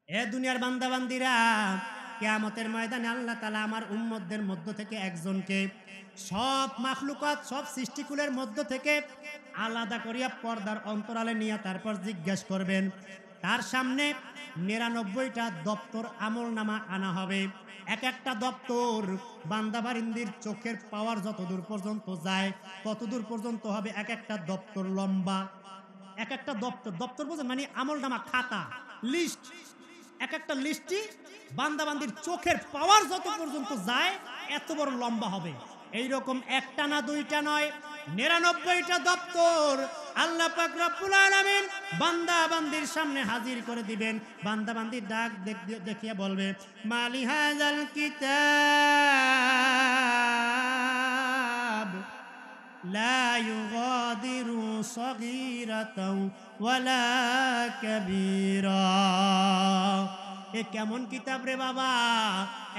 এ দুনিয়ার বান্দাবান্দিরা, কিয়ামতের ময়দানে আল্লাহ তাআলা আমার উম্মতদের মধ্য থেকে একজনকে সব মাখলুকাত, সব সৃষ্টিকুলের মধ্য থেকে আলাদা করিয়া পর্দার অন্তরালে নিয়ে তারপর জিজ্ঞাসা করবেন। তার সামনে ৯৯টা দপ্তর আমলনামা আনা হবে। এক একটা দপ্তর বান্দাবান্দির চোখের পাওয়ার যতদূর পর্যন্ত যায় ততদূর পর্যন্ত হবে এক একটা দপ্তর লম্বা। এক একটা দপ্তর, দপ্তর বলতে মানে আমলনামা, খাতা, লিস্ট। এক একটা লিস্টই বান্দাবান্দির চোখের পাওয়ার যত পর্যন্ত যায় এত বড় লম্বা হবে। এইরকম একটা না দুইটা নয়, ৯৯টা দপ্তর আল্লাহ পাক রব্বুল আলামিন বান্দাবান্দির সামনে হাজির করে দিবেন। বান্দাবান্দির ডাক দেখিয়া বলবে, মালি হাযাল কিতাব লা ইউগাদিরু সগীরাতাও ওয়ালা কাবীরা। এ কেমন কিতাব রে বাবা,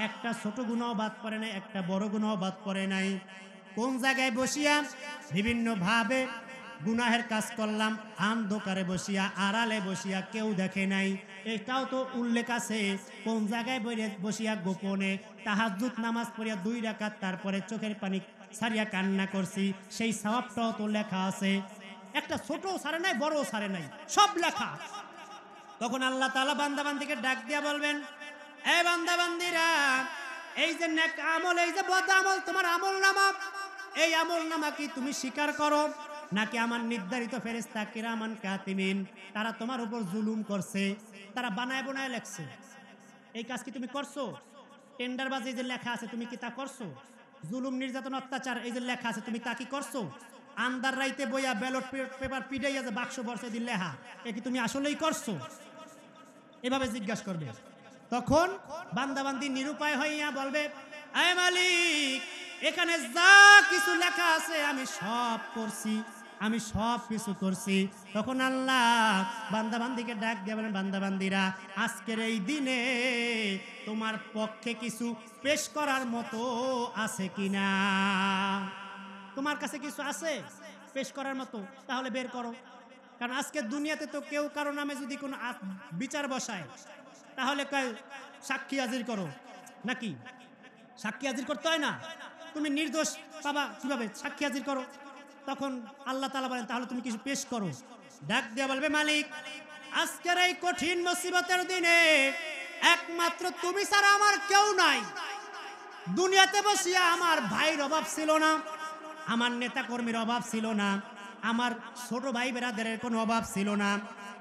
একটা ছোট গুনাহ বাদ পড়ে নাই, একটা বড় গুনাহ বাদ পড়ে নাই। কোন জায়গায় বসিয়া বিভিন্ন ভাবে গুনাহের কাজ করলাম, অন্ধকারে বসিয়া, আড়ালে বসিয়া, কেউ দেখে নাই, এটাও তো উল্লেখ আছে। কোন জায়গায় বসিয়া গোপনে তাহাজ্জুদ নামাজ পড়িয়া 2 রাকাত তারপরে চোখের পানি ছাড়িয়া কান্না করছি, সেই সওয়াবটাও তো লেখা আছে। একটা ছোট সারে নাই, বড় সারে নাই, সব লেখা। তখন আল্লাহ তাআলা বান্দাবান্দিকে ডাক দিয়া বলবেন, এ বান্দাবান্দিরা, এই যে নেক আমল, এই যে বদ আমল, তোমার আমল নামা, এই আমল নামা কি তুমি স্বীকার করো, নাকি আমার নির্ধারিত ফেরেশতা কিরামান কাতিমিন তারা তোমার উপর জুলুম করছে, তারা বানায় বানায় লেখছে? এই কাজ কি তুমি করছো? টেন্ডারবাজি যে লেখা আছে তুমি কি তা করছো? জুলুম, নির্যাতন, অত্যাচার এই যে লেখা আছে তুমি তা কি করছো? আন্দার রাইতে বইয়া ব্যালট পেপার পিটাইয়া যে বাক্স বর্ষে দিল লেখা, এ কি তুমি আসলেই করছো? এভাবে জিজ্ঞাসা করবে। তখন বান্দাবান্দি নিরুপায় হইয়া বলবে, আয় মালিক, এখানে যা কিছু লেখা আছে আমি সব করছি, আমি সব কিছু করছি। তখন আল্লাহ বান্দাবান্দিকে ডাক দিয়ে বলেন, বান্দাবান্দিরা, আজকের এই দিনে তোমার পক্ষে কিছু পেশ করার মতো আছে কিনা? তোমার কাছে কিছু আছে পেশ করার মতো? তাহলে বের করো। কারণ আজকে দুনিয়াতে তো কেউ কারো নামে যদি কোনো বিচার বসায় তাহলে সাক্ষী হাজির করো, নাকি? সাক্ষী হাজির করতে হয় না? তুমি নির্দোষ পাবা কিভাবে? সাক্ষী হাজির করো। তখন আল্লাহ তাআলা বলেন, তাহলে তুমি কিছু পেশ করো। ডাক দিয়া বলবে, মালিক, আজকের এই কঠিন মুসিবতের দিনে একমাত্র তুমি ছাড়া আমার কেউ নাই। দুনিয়াতে বসিয়া আমার ভাইয়ের অভাব ছিল না, আমার নেতা কর্মীর অভাব ছিল না, আমার ছোট ভাই বেরাদের কোনো অভাব ছিল না।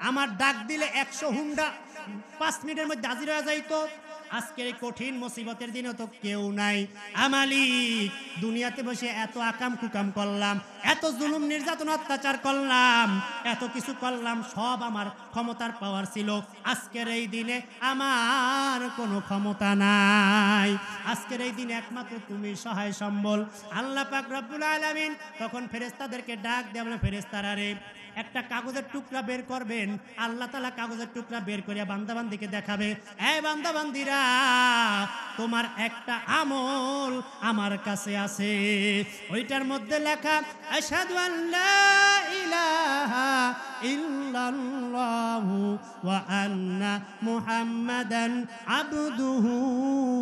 আমার ডাক দিলে 100 হুন্ডা 5 মিনিটের মধ্যে হাজির হয়ে যাইতো। আজকের এই কঠিন মুসিবতের দিনে তো কেউ নাই। মালিক, দুনিয়াতে বসে এত আকাম কুকাম করলাম, এত জুলুম, নির্যাতন, অত্যাচার করলাম, এত কিছু করলাম, সব আমার ক্ষমতার পাওয়ার ছিল। আজকের এই দিনে আমার কোনো ক্ষমতা নাই। আজকের এই দিনে একমাত্র তুমি সহায় সম্বল। আল্লাহ পাক রব্বুল আলামিন তখন ফেরেশতাদেরকে ডাক দিয়ে বলেন, ফেরেশতারা রে, একটা কাগজের টুকরা বের করবেন। আল্লাহ তাআলা কাগজের টুকরা বের করিয়া বান্দাবান্দিকে দেখাবে, এই বান্দাবান্দিরা, তোমার একটা আমল আমার কাছে আছে, ওইটার মধ্যে লেখা আশহাদু আল্লা ইলাহা ইল্লাল্লাহু ওয়া আন্না মুহাম্মাদান আবদুহু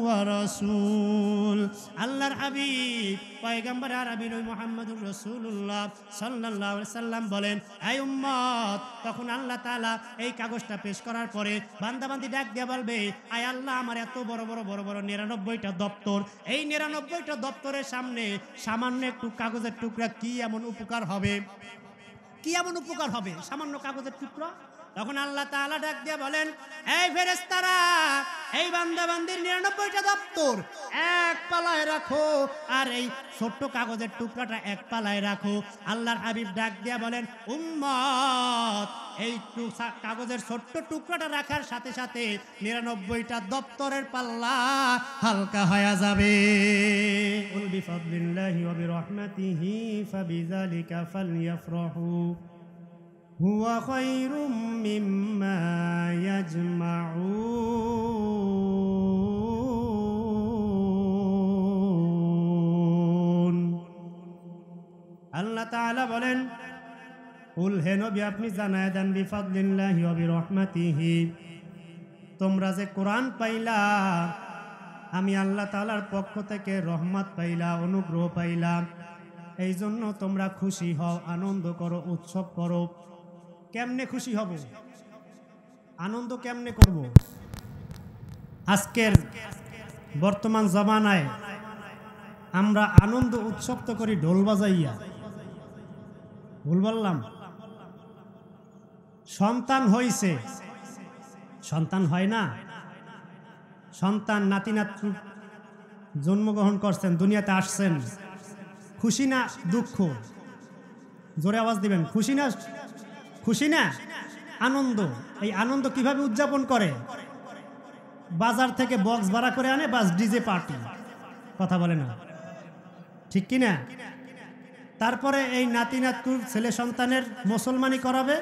ওয়া রাসূল। আল্লাহর হাবিব পয়গম্বর আরবি নবী মুহাম্মদুর রাসূলুল্লাহ সাল্লাল্লাহু আলাইহি সাল্লাম বলেন, এই উম্মত, তখন আল্লাহ তাআলা এই কাগজটা পেশ করার পরে বান্দাবান্দি ডাক দিয়ে বলবে, আয় আল্লাহ, আমার এত বড় বড় ৯৯টা দপ্তর, এই ৯৯টা দপ্তরের সামনে সামান্য একটু কাগজের টুকরা কি এমন উপকার হবে? কি এমন উপকার হবে সামান্য কাগজের টুকরা? তখন আল্লাহ তাআলা ডাক দিয়ে বলেন, এই ফেরেশতারা, এই বান্দাবান্দির ৯৯টা দপ্তর এক পালায় রাখো, আর এই ছোট্ট কাগজের টুকরাটা এক পালায় রাখো। আল্লাহর হাবিব ডাক দিয়ে বলেন, উম্মত, এই কাগজের ছোট্ট টুকরাটা রাখার সাথে সাথে ৯৯টা দপ্তরের পাল্লা হালকা হয়ে যাবে। কুল বিফাদলিল্লাহি ওয়া বিরহমাতিহি ফাবিযালিকা ফালইফরাহু হুয়া খায়রুম মিম্মা ইয়াজমাউন। আল্লাহ তাআলা বলেন, কুল, হে নবী, আপনি জানায় দেন, বিফাদলিল্লাহি ওয়া বিরহমাতিহি, তোমরা যে কোরআন পাইলা, আমি আল্লাহ তাআলার পক্ষ থেকে রহমত পাইলা, অনুগ্রহ পাইলা, এই জন্য তোমরা খুশি হও, আনন্দ করো, উৎসব করো। কেমনে খুশি হব, আনন্দ কেমনে করব? আজকের বর্তমান জামানায় আমরা আনন্দ উৎসব তো করি ঢোল বাজাইয়া। ভুল বললাম? সন্তান হইছে, সন্তান হয় না, সন্তান নাতি নাতনি জন্মগ্রহণ করছেন, দুনিয়াতে আসছেন, খুশি না দুঃখ? জোরে আওয়াজ দিবেন। খুশি না? খুশি না? আনন্দ। এই আনন্দ কিভাবে উদযাপন করে? বাজার থেকে বক্স ভাড়া করে আনে, বাস ডিজে পার্টি। কথা বলে না, ঠিক কিনা? তারপরে এই নাতি নাতকুর ছেলে সন্তানের মুসলমানি করাবে,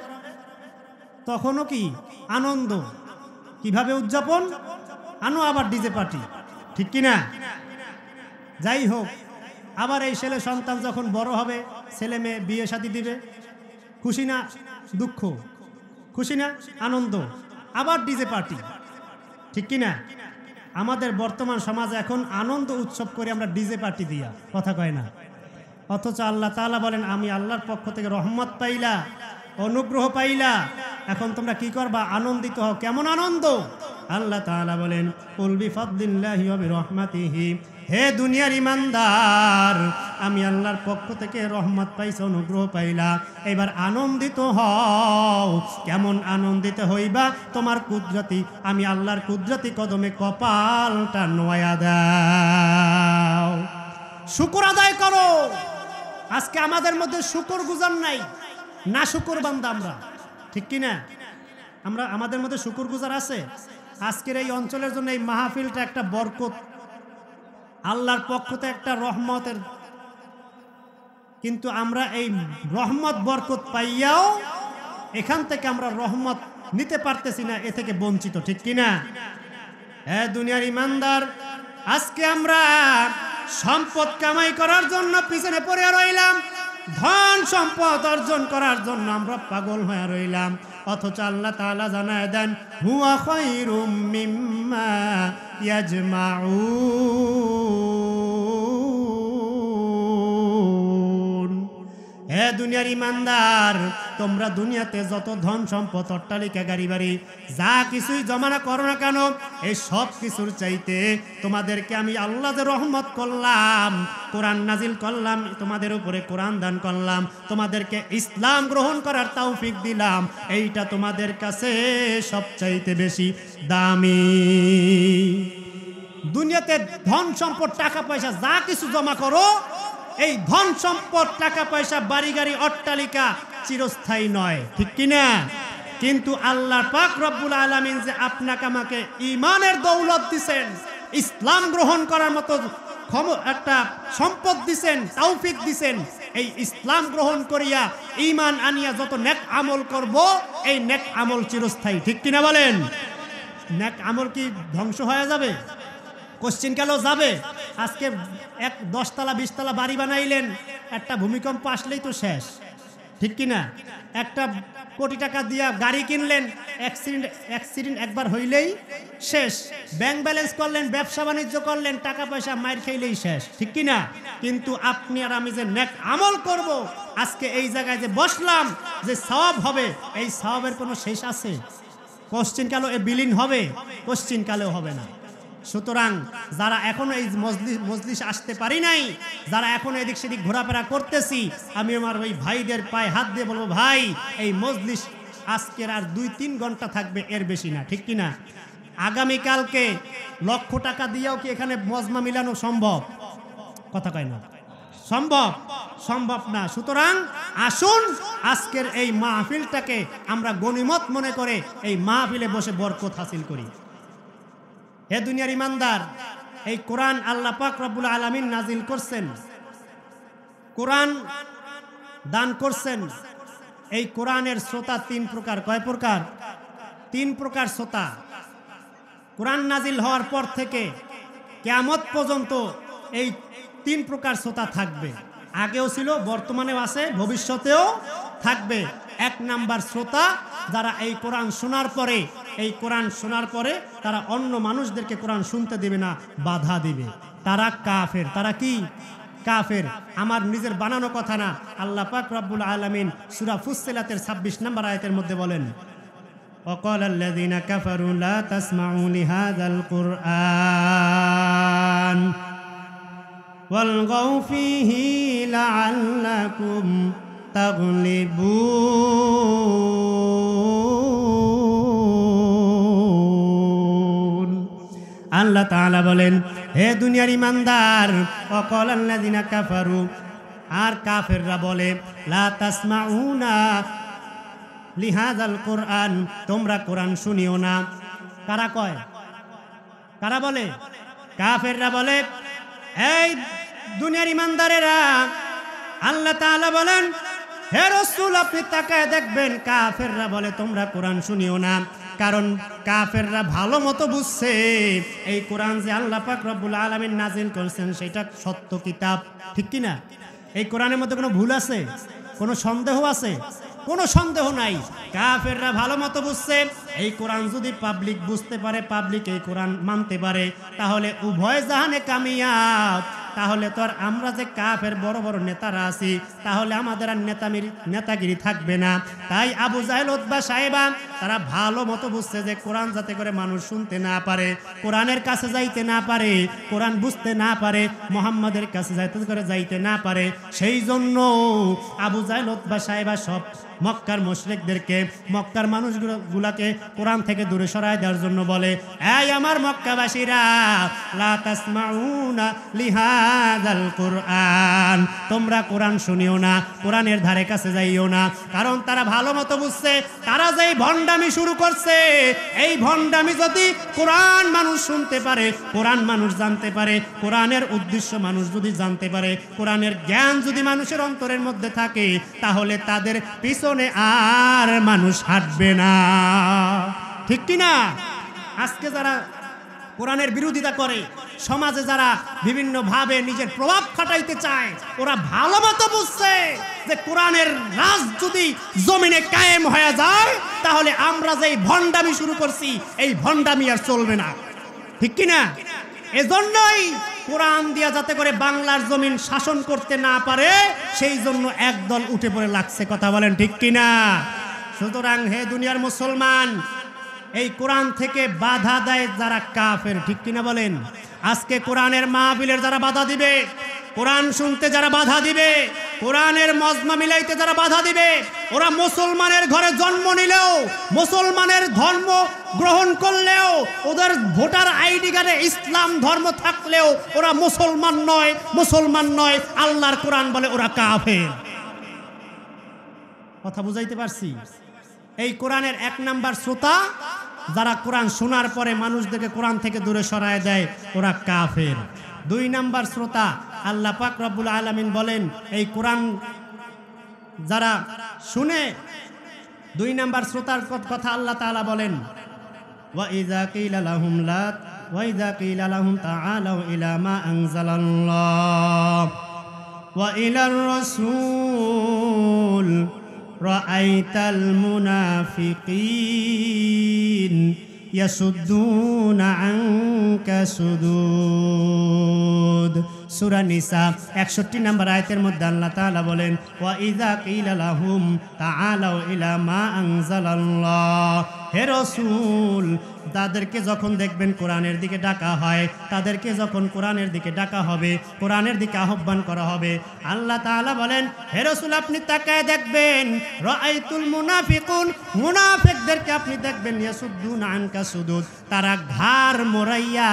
তখনও কি আনন্দ। কিভাবে উদযাপন? আনো আবার ডিজে পার্টি, ঠিক কিনা? যাই হোক, আবার এই ছেলে সন্তান যখন বড় হবে, ছেলে মেয়ে বিয়ে শাদী দিবে, খুশি না দুঃখ? খুশি না আনন্দ? আবার ডিজে পার্টি, ঠিক কিনা? আমাদের বর্তমান সমাজে এখন আনন্দ উৎসব করে আমরা ডিজে পার্টি দিয়া, কথা কয় না। অথচ আল্লাহ তাআলা বলেন, আমি আল্লাহর পক্ষ থেকে রহমত পাইলা, অনুগ্রহ পাইলা, এখন তোমরা কি করবা? আনন্দিত হও। কেমন আনন্দ? আল্লাহ তাআলা বলেন, কুল বিফাদলিল্লাহি ওয়া বিরহমাতিহি, হে দুনিয়ার ইমানদার, আমি আল্লাহর পক্ষ থেকে রহমত পাইছো, অনুগ্রহ পাইলা, এবার আনন্দিত হও। কেমন আনন্দিত হইবা? তোমার কুদরতি, আমি আল্লাহর কুদরতি কদমে কপালটা নোয়া দাও, শুকর আদায় করো। আজকে আমাদের মধ্যে শুকর গুজার নাই, না শুকর বান্দা আমরা, ঠিক কিনা? আমরা আমাদের মধ্যে শুকর গুজার আছে? আজকের এই অঞ্চলের জন্য এই মাহফিলটা একটা বরকত, আল্লাহর পক্ষ থেকে একটা রহমতের, কিন্তু আমরা এই রহমত বরকত পাইয়াও এখান থেকে আমরা রহমত নিতে পারতেছি না, এ থেকে বঞ্চিত, ঠিক কিনা? হ্যাঁ দুনিয়ার ইমানদার, আজকে আমরা সম্পদ কামাই করার জন্য পিছনে পড়ে রইলাম, ধন সম্পদ অর্জন করার জন্য আমরা পাগল হয়ে রইলাম। অথচ আল্লাহ তাআলা জানায় দেন, হুয়া খায়রুম মিম্মা ইয়াজমাউন। হে দুনিয়ার ইমানদার, তোমরা দুনিয়াতে যত ধন সম্পদ, অট্টালিকা, গাড়ি বাড়ি যা কিছুই জমানা করো না কেন, এই সব কিছুর চাইতে তোমাদেরকে আমি আল্লাহ যে রহমত করলাম, কোরআন নাজিল করলাম, তোমাদের উপরে কোরআন দান করলাম, তোমাদেরকে ইসলাম গ্রহণ করার তৌফিক দিলাম, এইটা তোমাদের কাছে সবচাইতে বেশি দামি। দুনিয়াতে ধন সম্পদ, টাকা পয়সা যা কিছু জমা করো, এই ধন সম্পদ, টাকা পয়সা, বাড়ি গাড়ি, অট্টালিকা চিরস্থায়ী নয়, ঠিক কিনা? কিন্তু আল্লাহ পাক রব্বুল আলামিন যে আপনাকে আমাকে ঈমানের দৌলত দিবেন, ইসলাম গ্রহণ করার মতো একটা সম্পদ দিবেন, তৌফিক দিবেন, এই ইসলাম গ্রহণ করিয়া ঈমান আনিয়া যত নেক আমল করব, এই নেক আমল চিরস্থায়ী, ঠিক কিনা বলেন? নেক আমল কি ধ্বংস হয়ে যাবে? কোশ্চিন কালেও যাবে? আজকে 10 তলা 20 তলা বাড়ি বানাইলেন, একটা ভূমিকম্প আসলেই তো শেষ, ঠিক কিনা? একটা কোটি টাকা দিয়া গাড়ি কিনলেন, অ্যাক্সিডেন্ট একবার হইলেই শেষ। ব্যাংক ব্যালেন্স করলেন, ব্যবসা বাণিজ্য করলেন, টাকা পয়সা মাইর খাইলেই শেষ, ঠিক কিনা? কিন্তু আপনি আর আমি যে নেক আমল করব, আজকে এই জায়গায় যে বসলাম, যে সওয়াব হবে, এই সওয়াবের কোনো শেষ আছে? কোশ্চিন কালেও এ বিলীন হবে? কোশ্চিন কালেও হবে না। সুতরাং যারা এখনো এই মজলিস আসতে পারি নাই, যারা এখনো এদিক সেদিক ঘোরাফেরা করতেছি, আমি আমার ওই ভাইদের পায়ে হাত দিয়ে বলবো, ভাই এই মজলিস আজকের আর 2-3 ঘন্টা থাকবে, এর বেশি না, ঠিক কিনা? আগামীকালকে লক্ষ টাকা দিয়েও কি এখানে মজমা মিলানো সম্ভব? কথা কয় না, সম্ভব? সম্ভব না। সুতরাং আসুন আজকের এই মাহফিলটাকে আমরা গনিমত মনে করে এই মাহফিলে বসে বরকত হাসিল করি। হে দুনিয়ার ইমানদার, এই কোরআন আল্লাহ পাক রব্বুল আলামিন নাজিল করছেন, কোরআন দান করছেন। এই কোরআনের শ্রোতা 3 প্রকার। কয় প্রকার? 3 প্রকার শ্রোতা। কোরআন নাজিল হওয়ার পর থেকে কিয়ামত পর্যন্ত এই 3 প্রকার শ্রোতা থাকবে। আগেও ছিল, বর্তমানেও আছে, ভবিষ্যতেও থাকবে। 1 নাম্বার শ্রোতা, যারা এই কোরআন শোনার পরে এই কোরআন শোনার পরে তারা অন্য মানুষদেরকে কোরআন শুনতে দেবে না, বাধা দিবে। তারা কাফের। তারা কি? কাফের। আমার নিজের বানানো কথা না, আল্লাহ পাক রব্বুল আলামিন সূরা ফুসসিলাতের 26 নম্বর আয়াতের মধ্যে বলেন, وقال الذين كفروا لا تسمعوا لهذا القرآن والغوا فيه لعلكم تغلبون। আল্লাহ তাআলা বলেন, হে দুনিয়ার ইমানদার, وقال الذين كفروا, আর কাফেররা বলে, লা তাসমাউনা লিহাযাল কোরআন, তোমরা কোরআন শুনিও না। কারা কয়? কারা বলে? কাফেররা বলে। এই দুনিয়ার ইমানদারেরা, আল্লাহ তাআলা বলেন, হে রাসূল আপনি তাকায় দেখবেন, কাফেররা বলে তোমরা কোরআন শুনিও না। কারণ কাফেররা ভালো মতো বুঝছে এই কোরআন যে আল্লাহ পাক রব্বুল আলামিন নাজিল করেছেন সেটা সত্য কিতাব, ঠিক কি না? এই কোরআনের মধ্যে কোনো ভুল আছে? কোনো সন্দেহ আছে? কোনো সন্দেহ নাই। কাফেররা ভালো মতো বুঝছে এই কোরআন যদি পাবলিক বুঝতে পারে, পাবলিক এই কোরআন মানতে পারে, তাহলে উভয় জাহানে কামিয়াব। তাহলে তো আর আমরা যে কাফের বড় বড় নেতারা আছি, তাহলে আমাদের আর নেতাগিরি থাকবে না। তাই আবু জাহেল, উতবা, সাইবা তারা ভালো মতো বুঝছে যে কোরআন যাতে করে মানুষ শুনতে না পারে, কোরআনের কাছে যাইতে না পারে, কোরআন বুঝতে না পারে, মুহাম্মাদের কাছে যাইতে না পারে, সেই জন্য আবু জাহেল, উতবা, সাইবা সব মক্কার মুশরিকদেরকে, মক্কার মানুষগুলাকে কোরআন থেকে দূরে সরায় দেওয়ার জন্য বলে, এই আমার মক্কাবাসীরা, লা তাসমাউনা লিহাযাল কোরআন, তোমরা কোরআন শুনিও না, কোরআনের ধারে কাছে যাইও না। কারণ তারা ভালো মতো বুঝছে তারা যেই ভণ্ডামি শুরু করছে, এই ভণ্ডামি যদি কোরআন মানুষ শুনতে পারে, কোরআন মানুষ জানতে পারে, কোরআনের উদ্দেশ্য মানুষ যদি জানতে পারে, কোরআনের জ্ঞান যদি মানুষের অন্তরের মধ্যে থাকে, তাহলে তাদের পিছনে আর মানুষ হাঁটবে না, ঠিক কি না? আজকে যারা কোরআনের বিরোধিতা করে, সমাজে যারা বিভিন্ন ভাবে নিজের প্রভাব খাটাইতে চায়, ওরা ভালো মতো বুঝছে যে কোরআনের রাজ যদি জমিনে কায়েম হয়ে যায়, তাহলে আমরা যেই ভণ্ডামি শুরু করছি এই ভণ্ডামি আর চলবে না, ঠিক কি না? এজন্যই কোরআন দিয়া যাতে করে বাংলার জমিন শাসন করতে না পারে, সেই জন্য একদল উঠে পড়ে লাগছে, কথা বলেন ঠিক কিনা? সুতরাং হে দুনিয়ার মুসলমান, এই কোরআন থেকে বাধা দেয় যারা কাফের, ঠিক কিনা বলেন? আজকে কোরআনের মাহফিলের যারা বাধা দিবে, কোরআন শুনতে যারা বাধা দিবে, কোরআনের মজমা মিলাইতে যারা বাধা দিবে, ওরা মুসলমানের ঘরে জন্ম নিলেও, মুসলমানের ধর্ম গ্রহণ করলেও, ওদের ভোটার আইডি কার্ডে ইসলাম ধর্ম থাকলেও ওরা মুসলমান নয়, মুসলমান নয়। আল্লাহর কোরআন বলে ওরা কাফের। কথা বুঝাইতে পারছি? এই কোরআনের 1 নাম্বার শ্রোতা যারা কোরআন শোনার পরে মানুষদেরকে কোরআন থেকে দূরে সরায় দেয়, ওরা কাফের। 2 নাম্বার শ্রোতা, আল্লাহ পাক রব্বুল আলামিন বলেন এই কোরআন যারা শুনে, 2 নাম্বার শ্রোতার কথা আল্লাহ তাআলা বলেন, ওয়া ইযা কিলা লাহুম তাআলাউ ইলা মা আনজালাল্লাহ ওয়া ইলার রাসূল রাআইতাল মুনাফিকিন ইয়াসুদ্দুনা আনকা সুদুদ। সূরা নিসা 61 নম্বর আয়াতের মধ্যে আল্লাহ তাআলা বলেন, ওয়া ইযা কিলা লাহুম তাআলাউ ইলা মা আনজালাল্লাহ, হে রাসূল তাদেরকে যখন দেখবেন কোরআনের দিকে ডাকা হয়, তাদেরকে যখন কোরআনের দিকে ডাকা হবে, কোরআনের দিকে আহ্বান করা হবে, আল্লাহ তাআলা বলেন, হে রাসূল আপনি তাকায় দেখবেন, রাআইতুল মুনাফিকুন, মুনাফিকদেরকে আপনি দেখবেন, ইয়াসুদ্দুনা আনকা সুদুদ, তারা ঘাড় মোড়াইয়া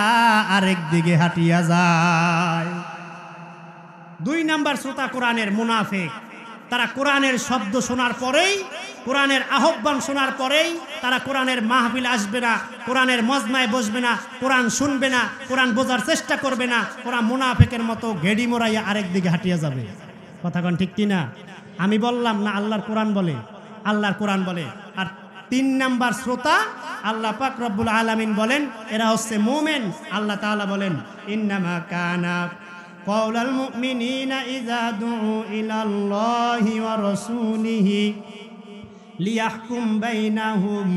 আরেক দিকে হাঁটিয়া যায়। 2 নাম্বার শ্রোতা কোরআনের মুনাফিক। তারা কোরআনের শব্দ শোনার পরেই, কোরআনের আহ্বান শোনার পরেই তারা কোরআনের মাহফিল আসবে না, কোরআনের মজমায় বসবে না, কোরআন শুনবে না, কোরআন বোঝার চেষ্টা করবে না। ওরা মুনাফিকের মতো ঘেড়ি মোড়াইয়া আরেক দিকে হাঁটিয়া যাবে। কথা কোন ঠিক কিনা? আমি বললাম না, আল্লাহর কোরআন বলে, আল্লাহর কোরআন বলে। আর 3 নাম্বার শ্রোতা আল্লাহ পাক রব্বুল আলামিন বলেন এরা হচ্ছে মুমিন। আল্লাহ তাআলা বলেন, ইন্নামা কানা কাওলাল মুমিনিনা ইযা দুউ ইলাল্লাহি ওয়া রাসূলিহি লিয়াহকুম বাইনাহুম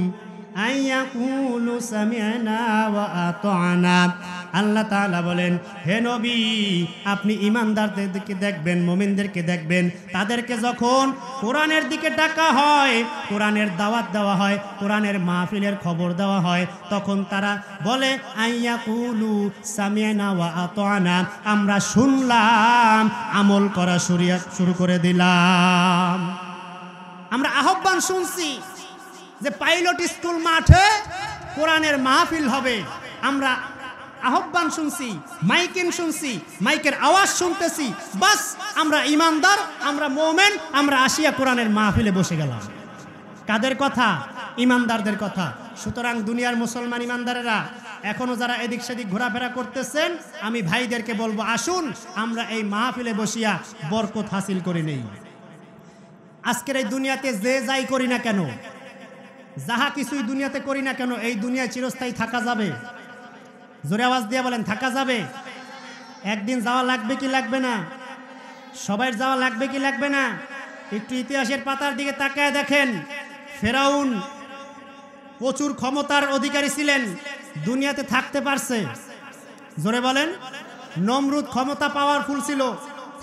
আইয়াকুলু সামি'না ওয়া আতা'না। আল্লাহ তাআলা বলেন, হে নবী, আপনি ঈমানদারদের দিকে দেখবেন, মুমিনদেরকে দেখবেন, তাদেরকে যখন কোরআনের দিকে ডাকা হয়, কোরআনের দাওয়াত দেওয়া হয়, কোরআনের মাহফিলের খবর দেওয়া হয়, তখন তারা বলে আইয়াকুলু সামি'না ওয়া আতা'না, আমরা শুনলাম, আমল করা শুরু করে দিলাম। আমরা আহ্বান শুনছি যে পাইলট স্কুল মাঠে কোরআনের মাহফিল হবে, আমরা আহ্বান শুনছি, মাইকিং শুনছি, মাইকের আওয়াজ শুনতেছি, বাস আমরা ঈমানদার, আমরা মুমিন, আমরা আসিয়া কোরআনের মাহফিলে বসে গেলাম। কাদের কথা? ঈমানদারদের কথা। সুতরাং দুনিয়ার মুসলমান ঈমানদারেরা এখনো যারা এদিক সেদিক ঘোরাফেরা করতেছেন, আমি ভাইদেরকে বলবো, আসুন আমরা এই মাহফিলে বসিয়া বরকত হাসিল করে নেই। আজকের এই দুনিয়াতে যে যাই করি না কেন, যাহা কিছুই দুনিয়াতে করি না কেন, এই দুনিয়ায় চিরস্থায়ী থাকা যাবে? জোরে আওয়াজ দিয়ে বলেন, থাকা যাবে? একদিন যাওয়া লাগবে কি লাগবে না? সবাই যাওয়া লাগবে কি লাগবে না? একটু ইতিহাসের পাতার দিকে তাকায় দেখেন, ফেরাউন প্রচুর ক্ষমতার অধিকারী ছিলেন, দুনিয়াতে থাকতে পারছে? জোরে বলেন। নমরুদ ক্ষমতা পাওয়ারফুল ছিল,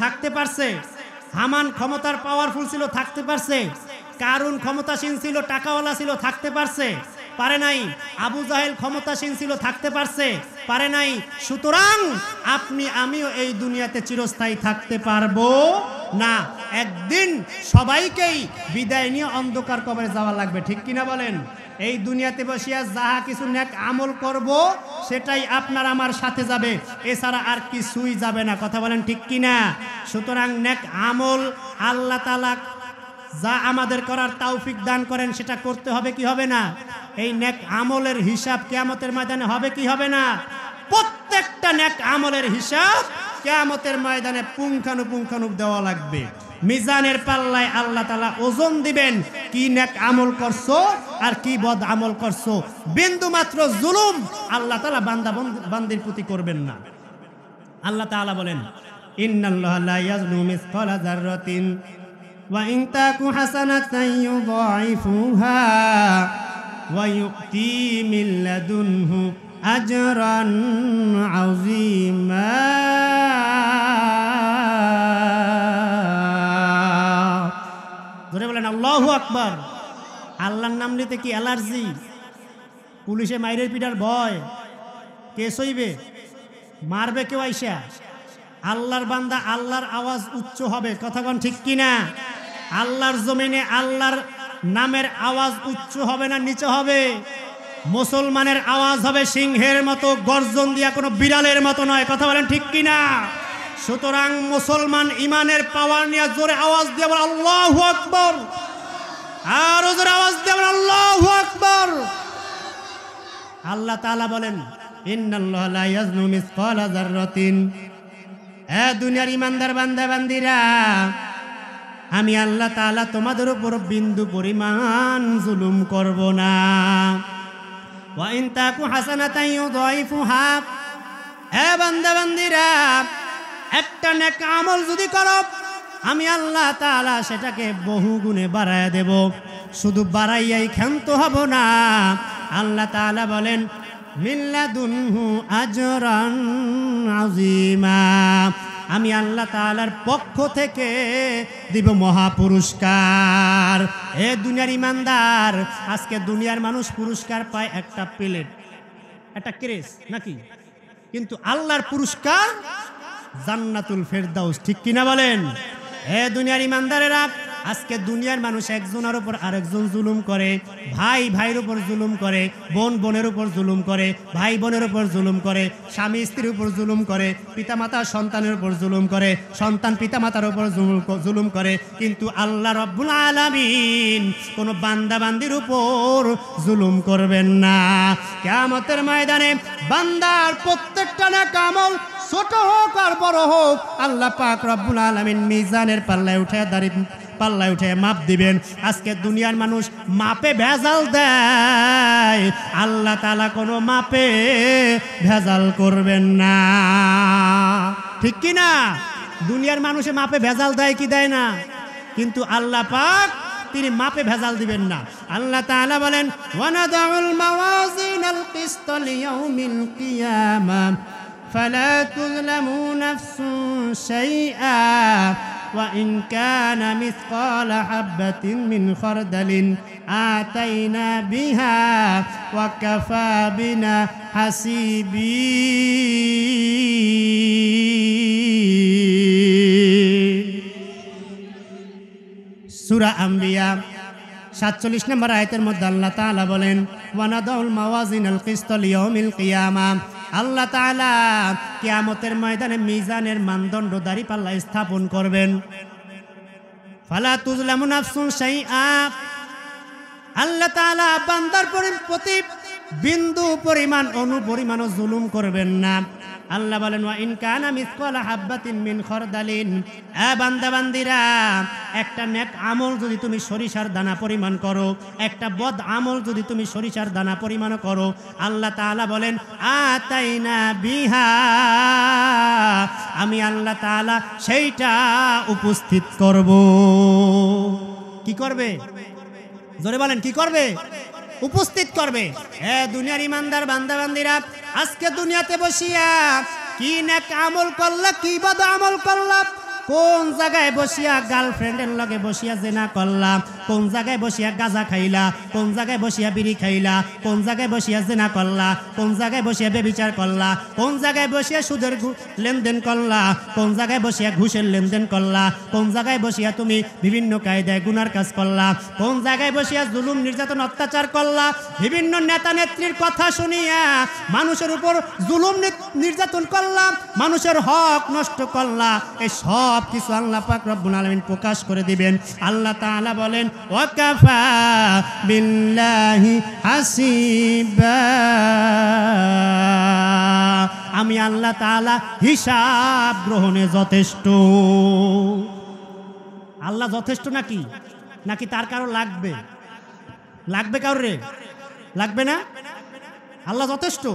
থাকতে পারছে? হামান ক্ষমতার পাওয়ারফুল ছিল, থাকতে পারছে? কারুন ক্ষমতাসীন ছিল, টাকাওয়ালা ছিল, থাকতে পারছে? পারে নাই। আবু জাহেল ক্ষমতাসীন ছিল, থাকতে পারছে? পারে নাই। সুতরাং আপনি আমিও এই দুনিয়াতে চিরস্থায়ী থাকতে পারবো না। একদিন সবাইকেই বিদায় নিয়ে অন্ধকার কবরে যাওয়া লাগবে, ঠিক কিনা বলেন? এই দুনিয়াতে বসিয়া যাহা কিছু নেক আমল করব, সেটাই আপনার আমার সাথে যাবে, এছাড়া আর কিছুই যাবে না। কথা বলেন ঠিক কিনা? সুতরাং নেক আমল আল্লাহ তাআলা যা আমাদের করার তৌফিক দান করেন, সেটা করতে হবে কি হবে না? এই নেক আমলের হিসাব কিয়ামতের ময়দানে হবে কি হবে না? প্রত্যেকটা নেক আমলের হিসাব কিয়ামতের ময়দানে পুঙ্খানুপুঙ্খানুপ দেওয়া লাগবে। মিজানের পাল্লায় আল্লাহ তাআলা ওজন দিবেন, কি নেক আমল করছো আর কি বদ আমল করছো। বিন্দু মাত্র জুলুম আল্লাহ তাআলা বান্দির প্রতি করবেন না। আল্লাহ তাআলা বলেন, ইন্নাল্লাহা লা ইয়াজলিমু মিসকালা যাররাতিন ওয়া ইন তাকু হাসানাতান ইউযাইফুহা ওয়া ইউতি মিন লাদুনহু আজরান আযীমা। ধরে বলেন আল্লাহু আকবার। আল্লাহর নাম নিতে কি অ্যালার্জি? পুলিশে মাইরের পিটার ভয়? কেস হইবে? মারবে কেউ আইসা? আল্লাহর বান্দা, আল্লাহর আওয়াজ উচ্চ হবে। কথা কোন ঠিক কিনা? আল্লাহর জমিনে আল্লাহর নামের আওয়াজ উচ্চ হবে না নিচে হবে? মুসলমানের আওয়াজ হবে সিংহের মতো, গর্জন দিয়া কোনো বিড়ালের মতো নয়। কথা বলেন ঠিক কিনা? সুতরাং মুসলমান ইমানের পাওয়ার নিয়ে জোরে আওয়াজ দিয়ে বলেন আল্লাহু আকবার। আর জোরে আওয়াজ দিয়ে বলেন আল্লাহু আকবার। আল্লাহ তাআলা বলেন, ইন্নাল্লাহা লা ইয়াজলিমু মিসকালা যাররাতিন। এ দুনিয়ার ইমানদার বান্দা বান্দিরা, আমি আল্লাহ তাআলা তোমাদের উপর বিন্দু পরিমাণ জুলুম করব না। ওয়া ইন তাকু হাসানাতান ইউযাইফুহা। হে বান্দা বান্দিরা, একটা নেক আমল যদি করো, আমি আল্লাহ তাআলা সেটাকে বহু গুণে বাড়ায়া দেব। শুধু বাড়াইয়াই ক্ষান্ত হব না। আল্লাহ তাআলা বলেন, মিল্লাদুনহু আজরান আযীমা। আমি আল্লাহ তাআলার পক্ষ থেকে দিব মহা পুরস্কার। এ দুনিয়ার ইমানদার, আজকে দুনিয়ার মানুষ পুরস্কার পায় একটা প্লেট, একটা ক্রেস নাকি? কিন্তু আল্লাহর পুরস্কার জান্নাতুল ফেরদাউস, ঠিক কিনা বলেন? এ দুনিয়ার ইমানদারেরা, আজকে দুনিয়ার মানুষ একজনের উপর আরেকজন জুলুম করে, ভাই ভাইয়ের উপর জুলুম করে, বোন বোনের উপর জুলুম করে, ভাই বোনের উপর জুলুম করে, স্বামী স্ত্রীর উপর জুলুম করে, পিতামাতা সন্তানের উপর জুলুম করে, সন্তান পিতামাতার উপর জুলুম করে। কিন্তু আল্লাহ রাব্বুল আলামিন কোন বান্দা বান্দির উপর জুলুম করবেন না। কিয়ামতের ময়দানে বান্দার প্রত্যেকটা নেক আমল, ছোট হোক আর বড় হোক, আল্লাহ পাক রব্বুল আলামিন মিজানের পাল্লায় উঠে মাপ দিবেন। আজকে দুনিয়ার মানুষ মাপে ভেজাল দেয়, আল্লাহ তাআলা কোনো মাপে ভেজাল করবেন না, ঠিক কি না? দুনিয়ার মানুষে মাপে ভেজাল দেয় কি দেয় না? কিন্তু আল্লাহ পাক তিনি মাপে ভেজাল দিবেন না। আল্লাহ তাআলা বলেন ওয়ানাদাউল মাওয়াজিনাল কিসত লিয়াউমিল কিয়ামা ফালা তুযলামু নাফসুন শাইআ ওয়া ইন কানা মিসকালা হাববাতিন মিন খারদালিন আতাইনা বিহা ওয়া কাফা বিনা হাসিবিন। সূরা আম্বিয়া 47 নম্বর আয়াতের মধ্যে আল্লাহ তাআলা বলেন ওয়ানাদাউল মাওয়াজিনাল কিসত লিয়াউমিল কিয়ামা, আল্লাহ তাআলা কিয়ামতের ময়দানে মিজানের মানদণ্ড দাঁড়িপাল্লা স্থাপন করবেন। ফালা তুযলামু নাফসুন শাইআ, আল্লাহ তাআলা বান্দার প্রতি বিন্দু পরিমাণ অণু পরিমাণও জুলুম করবেন না। আল্লাহ বলেন ওয়া ইন কানা মিসকালা হাববাতিন মিন খারদালিন, বান্দা বান্দিরা একটা নেক আমল যদি তুমি সরিষার দানা পরিমাণ করো, একটা বদ আমল যদি তুমি সরিষার দানা পরিমাণ করো, আল্লাহ তাআলা বলেন আতাইনা বিহা, আমি আল্লাহ তাআলা সেইটা উপস্থিত করব। কি করবে? জোরে বলেন কি করবে? উপস্থিত করবে। দুনিয়ার ইমানদার বান্দা বান্দিরা, আজকে দুনিয়াতে বসিয়া কি নেক আমল করলা, কি বদ আমল করলা, কোন জায়গায় বসিয়া গার্লফ্রেন্ডের লগে বসিয়া জেনা করলা, কোন জায়গায় বসিয়া গাঁজা খাইলা, কোন জায়গায় বসিয়া বিড়ি খাইলা, কোন জায়গায় বসিয়া জেনা করলা, কোন জায়গায় বসিয়া বেবিচার করলা, কোন জায়গায় বসিয়া সুদের লেনদেন করলা, কোন জায়গায় বসিয়া ঘুষের লেনদেন করলা, কোন জায়গায় বসিয়া তুমি বিভিন্ন কায়দায় গুনার কাজ করলা, কোন জায়গায় বসিয়া জুলুম নির্যাতন অত্যাচার করলা, বিভিন্ন নেতা নেত্রীর কথা শুনিয়া মানুষের উপর জুলুম নির্যাতন করলা, মানুষের হক নষ্ট করলা। এই সব কিছু আল্লাহ পাক রব্বুল আলামিন প্রকাশ করে দিবেন। আল্লাহ তাআলা বলেন ওয়াকাফা বিল্লাহি হাসিবা, আমি আল্লাহ তাআলা হিসাব গ্রহণে যথেষ্ট। আল্লাহ যথেষ্ট নাকি? নাকি তার কারো লাগবে? লাগবে কারোরে? লাগবে না? আল্লাহ যথেষ্ট।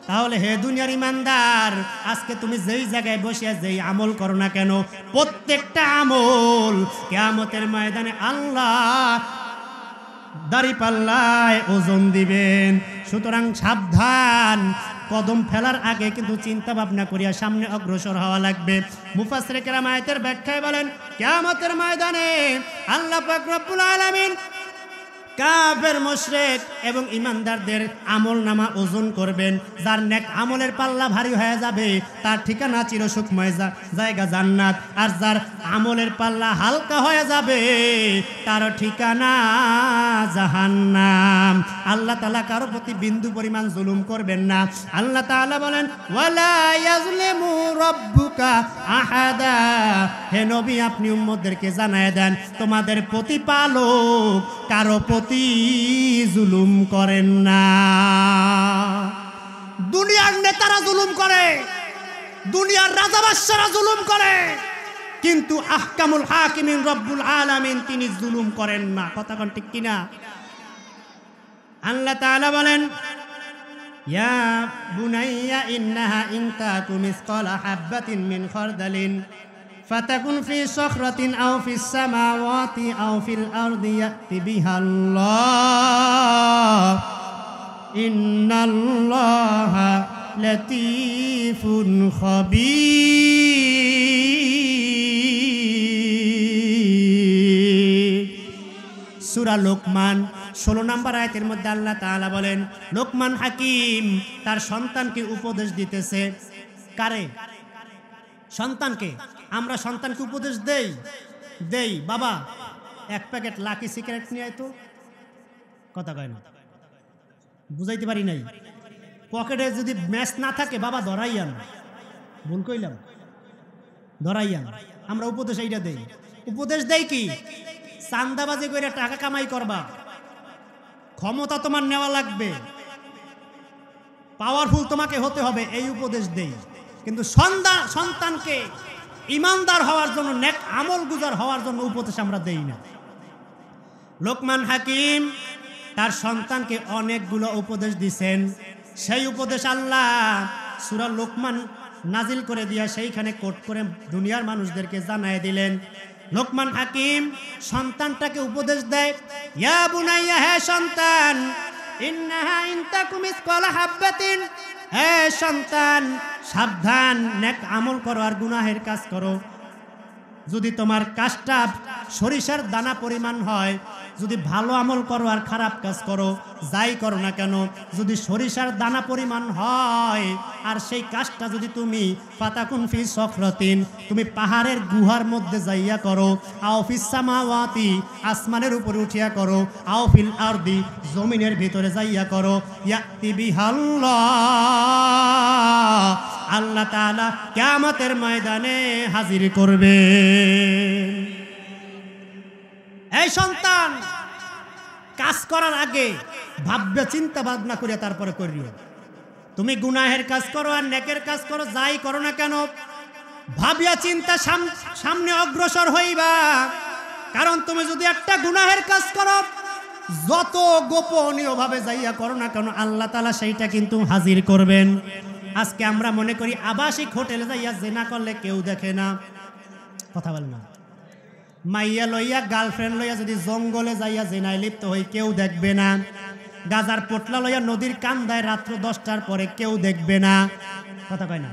তাহলে হে দুনিয়ার ইমানদার, আজকে তুমি যেই জায়গায় বসে যেই আমল করো না কেন, প্রত্যেকটা আমল কিয়ামতের ময়দানে আল্লাহ দাঁড়িপাল্লায় ওজন দিবেন। সুতরাং সাবধান, কদম ফেলার আগে কিন্তু চিন্তা ভাবনা করিয়া সামনে অগ্রসর হওয়া লাগবে। মুফাসসিরে কেরাম আয়াতের ব্যাখ্যায় বলেন কিয়ামতের ময়দানে আল্লাহ পাক রব্বুল আলামিন কাফের মুশরিক এবং ইমানদারদের আমল নামা ওজন করবেন। যার নেক আমলের পাল্লা ভারী হয়ে যাবে তার ঠিকানা চিরসুখময় জায়গা জান্নাত, আর যার আমলের পাল্লা হালকা হয়ে যাবে তার ঠিকানা জাহান্নাম। আল্লাহ তাআলা কারো প্রতি বিন্দু পরিমাণ জুলুম করবেন না। আল্লাহ তাআলা বলেন ওয়ালা ইয়াজলিমু রাব্বুকা আহাদা, হে নবী আপনি উম্মতদেরকে জানায় দেন তোমাদের প্রতিপালক কারো প্রতি জুলুম করেন না। দুনিয়ার নেতারা জুলুম করে, দুনিয়ার রাজা বাদশারা জুলুম করে, কিন্তু আহকামুল হাকিমিন রব্বুল আলামিন তিনি জুলুম করেন না। কথা কোন ঠিক কিনা? আল্লাহ তাআলা বলেন ইয়া বুনাইয়া ইন্নাহা ইন তাকু মিসকালা হাববাতিন মিন খারদালিন ফাতাকুন ফি সখরাতিন আও ফিস সামাওয়াতি আও ফিল আরদি ইয়াতি বিহাল্লাহ ইন্নাল্লাহা লাতীফুন খাবীর। সূরা লোকমান 16 নম্বর আয়াতের মধ্যে আল্লাহ তাআলা বলেন লোকমান হাকিম তার সন্তানকে উপদেশ দিতেছে। কারে? সন্তানকে। আমরা সন্তানকে উপদেশ দেই বাবা এক প্যাকেট লাকি সিগারেট নিয়ে আয় তো। কথা কয় না, বুঝাইতে পারি নাই। পকেটে যদি ম্যাচ না থাকে বাবা ধরাইয়ান, ভুল কইলাম, ধরাইয়ান। আমরা উপদেশ এইটা দেই। উপদেশ দেই কি? চান্দাবাজি করে টাকা কামাই করবা, ক্ষমতা তোমার নেওয়া লাগবে, পাওয়ারফুল তোমাকে হতে হবে, এই উপদেশ দেই। কিন্তু সন্তানকে ইমানদার হওয়ার জন্য, নেক আমল গুজার হওয়ার জন্য উপদেশ আমরা দেই না। লোকমান হাকিম তার সন্তানকে অনেকগুলো উপদেশ দিছেন। সেই উপদেশ আল্লাহ সূরা লোকমান নাজিল করে দিয়া সেইখানে কোট করে দুনিয়ার মানুষদেরকে জানায় দিলেন। লোকমান হাকিম সন্তানটাকে উপদেশ দেয়, ইয়া বুনাইয়া, হে সন্তান, ইন্নাহা ইন তাকুম মিসকালা হাববাতিন, হে সন্তান সাবধান, নেক আমল করো আর গুনাহের কাজ করো। যদি তোমার কাজটা সরিষার দানা পরিমাণ হয়, যদি ভালো আমল করো আর খারাপ কাজ করো, যাই করো না কেন, যদি সরিষার দানা পরিমাণ হয় আর সেই কাজটা যদি তুমি ফাতাকুন ফি সখরাতিন, তুমি পাহাড়ের গুহার মধ্যে যাইয়া করো, আও ফিস সামাওয়াতি, আসমানের উপরে উঠিয়া করো, আও ফিল আরদি, জমিনের ভিতরে যাইয়া করো, ইয়াতি বিহাল্লাহ, আল্লাহ তাআলা কিয়ামতের ময়দানে হাজির করবে। এই সন্তান, কাজ করার আগে ভাববে, চিন্তা ভাবনা করে তারপরে করিও। তুমি গুনাহের কাজ করো আর নেকের কাজ করো, যাই করো না কেন, ভাবিয়া চিন্তা সামনে অগ্রসর হইবা। কারণ তুমি যদি একটা গুনাহের কাজ করো, যত গোপনীয় ভাবে যাইয়া করো না কেন, আল্লাহ তাআলা সেইটা কিন্তু হাজির করবেন। আজকে আমরা মনে করি আবাসিক হোটেলে যাইয়া জেনা করলে কেউ দেখে না, কথা বল না। মাইয়া লইয়া, গার্লফ্রেন্ড লইয়া যদি জঙ্গলে যাইয়া জেনায় লিপ্ত হই, কেউ দেখবে না। গাজার পোটলা লইয়া নদীর কান্দায় রাত্র 10টার পরে কেউ দেখবে না, কথা কয় না।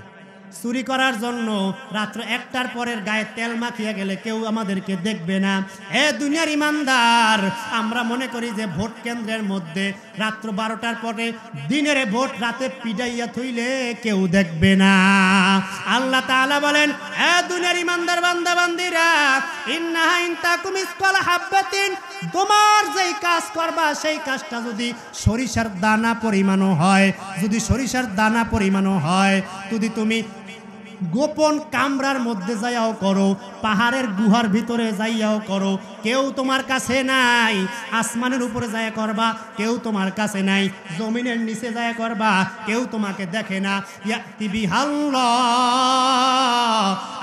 চুরি করার জন্য রাত্র 1টার পরের গায়ে তেল মাখিয়া গেলে কেউ আমাদেরকে দেখবে না। এ দুনিয়ার ইমানদার, আমরা মনে করি যে ভোট কেন্দ্রের মধ্যে রাত্র 12টার পরে দিনের ভোট রাতে পিডাইয়া থইলে কেউ দেখবে না। আল্লাহ তাআলা বলেন, এ দুনিয়ার ইমানদার বান্দা বান্দিরা, ইন্নাহা ইন তাকুম মিসকালা হাববাতিন, তোমার যেই কাজ করবা সেই কাজটা যদি সরিষার দানা পরিমাণও হয়, যদি সরিষার দানা পরিমাণও হয়, যদি তুমি গোপন কামরার মধ্যে যাইয়াও করো, পাহাড়ের গুহার ভিতরে যাইয়াও করো, কেউ তোমার কাছে নাই। আসমানের উপরে যাইয়া করবা, কেউ তোমার কাছে নাই। জমিনের নিচে যাইয়া করবা, কেউ তোমাকে দেখে না। ইয়াতি বিহাল্লাহ,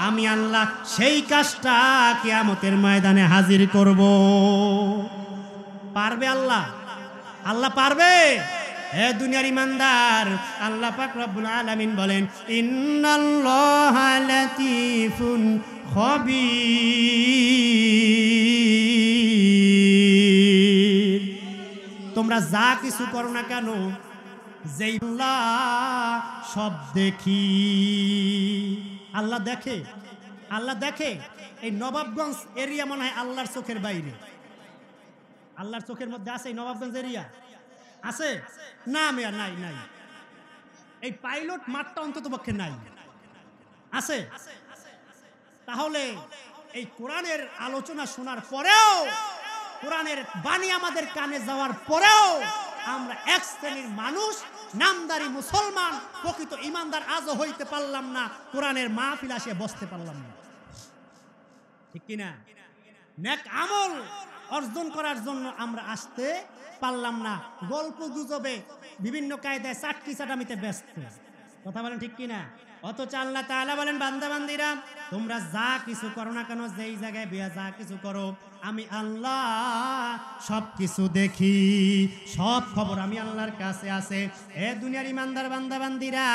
আমি আল্লাহ সেই কাজটা কিয়ামতের ময়দানে হাজির করব। পারবে আল্লাহ? আল্লাহ পারবে? হে দুনিয়ার ইমানদার, আল্লাহ পাক রব্বুল আলামিন বলেন, ইন্নাল্লাহা লাতীফুন খবীর। তোমরা যা কিছু করো না কেন, যেই আল্লাহ সব দেখি। আল্লাহ দেখে, আল্লাহ দেখে। এই নবাবগঞ্জ এরিয়া মনে হয় আল্লাহর চোখের বাইরে। আল্লাহর চোখের মধ্যে আছে এই নবাবগঞ্জ এরিয়া? আছে না? মেয়া নাই, নাই। এই পাইলট মাঠটা অন্তত পক্ষে নাই, আছে? তাহলে এই কোরআনের আলোচনা শোনার পরেও, কোরআনের বাণী আমাদের কানে যাওয়ার পরেও আমরা এক শ্রেণীর মানুষ, নামদারি মুসলমান, প্রকৃত ইমানদার আজও হইতে পারলাম না, কোরআনের মাহফিল আসে বসতে পারলাম না, ঠিক কিনা? নেক আমল অর্জন করার জন্য আমরা আসতে পারলাম না, গল্প গুজবে বিভিন্ন কায়দায় চাটকি চাটামিতে ব্যস্ত, কথা বলেন ঠিক কিনা? অথচ আল্লাহ তাআলা বলেন, বান্দা বান্দিরা, তোমরা যা কিছু করো না কেন, যেই জায়গায় বিয়া যা কিছু করো, আমি আল্লাহ সব কিছু দেখি, সব খবর আমি আল্লাহর কাছে আছে। এ দুনিয়ার ইমানদার বান্দা বান্দিরা,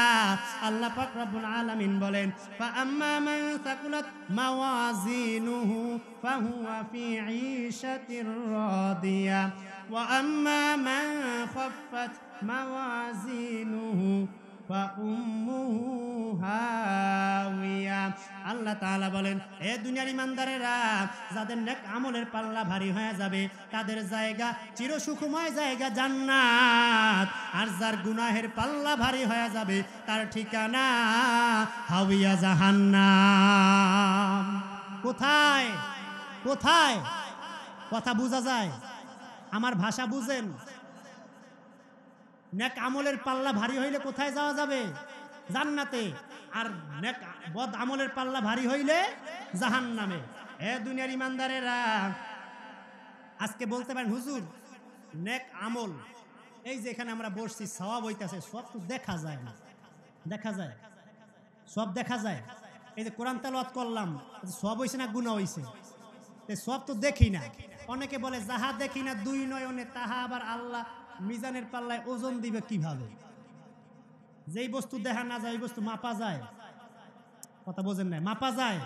আল্লাহ পাক রব্বুল আলামিন বলেন, ফা আম্মা মান সাকুলাত মাওয়াজিনুহু ফাহুয়া ফি ঈশাতির রাদিয়া ওয়া আম্মা মান খাফফাত মাওয়াজিনুহু আল্লাহ তাআলা বলেন, এ দুনিয়ার ইমানদারেরা, যাদের নেক আমলের পাল্লা ভারী হয়ে যাবে তাদের জায়গা চিরসুখময় জায়গা জান্নাত, আর যার গুনাহের পাল্লা ভারী হয়ে যাবে তার ঠিকানা হাওয়া জাহান্নাম। কোথায় কোথায়? কথা বোঝা যায়? আমার ভাষা বুঝেন? নেক আমলের পাল্লা ভারী হইলে কোথায় যাওয়া যাবে? জান্নাতে। আর নেক বদ আমলের পাল্লা ভারী হইলে জাহান্নামে। এ দুনিয়ার ইমানদারেরা, আজকে বলতে পারেন, হুজুর নেক আমল, এই যে এখানে আমরা বসছি, সওয়াব হইতাছে, সব তো দেখা যায় না। দেখা যায়? সব দেখা যায়? এই যে কোরআন তেলাওয়াত করলাম, সব হইছে না গুনাহ হইছে? সব তো দেখি না। অনেকে বলে, যাহা দেখি না দুই নয়নে, তাহা আবার আল্লাহ মিজানের পাল্লায় ওজন দিবে কিভাবে? যেই বস্তু দেখা না যায় ওই বস্তু মাপা যায়? কথা বোঝেন না? মাপা যায়?